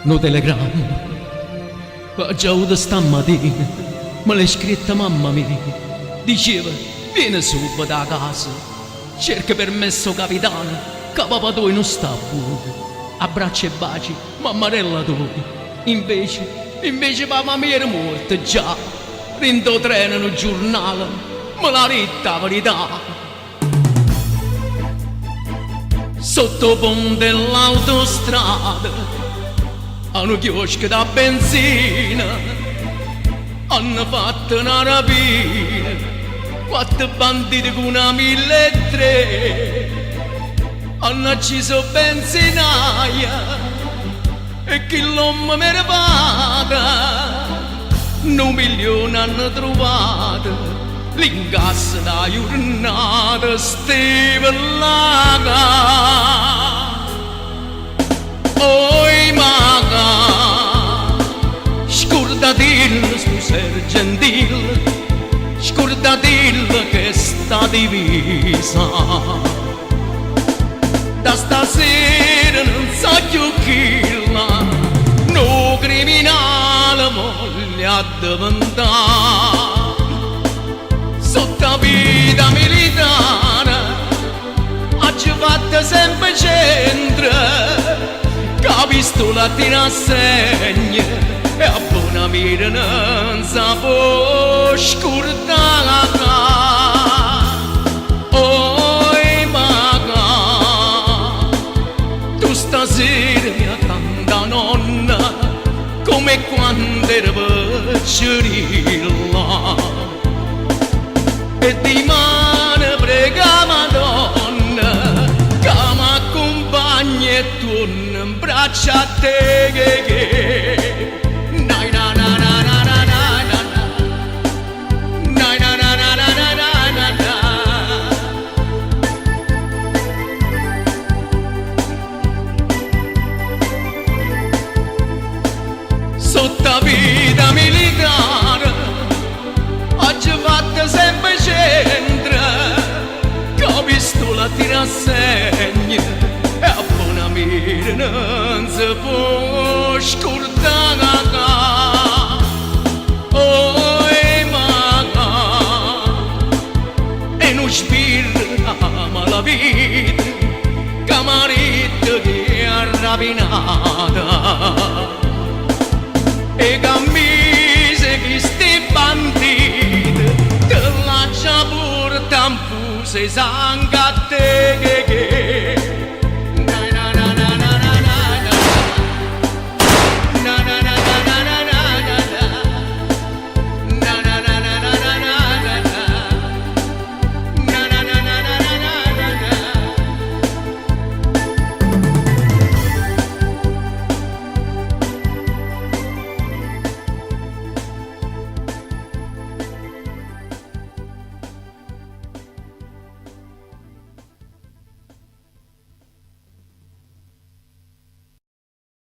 no telegramma, già avuto stamattina, me l'ha scritta mamma mia, diceva, vieni subito da casa, cerca permesso capitano, che papà tu non sta buono, abbraccia e baci, mammarella tu, invece mamma mia era morta già, rindo treno nel giornale, me l'ha detta la verità. Sotto ponte dell'autostrada, a un chiosco da benzina, hanno fatto una rapina, 4 banditi con una 1003, hanno acceso benzinaia e chi l'uomo mi era fatta, 1 milione hanno trovato. L'incasso da giornata stevellaga. Oi maga, scordatilla su ser gentile, scordatilla che sta divisa. Da stasera non sa più chi la, no criminale voglia diventare. Sotto la vita militare oggi fatta sempre centro, che la pistola tira a segno e a buona mira non si può scordare. Oi maga, tu stasera mi canta nonna come quando ero piccerilla. E di mano prega Madonna che mi accompagni e torna in braccia a te. Nai na na na na na na na. Nai na na na na na na na. Sotto la vita militare oggi fatta sempre centro, che la pistola tira a segno e a buona mira non si può scordare. Oi maga, e non spirama la vita che marito che ha rapinata e cammise che sti banditi te la già porta un fuso e sangue a te.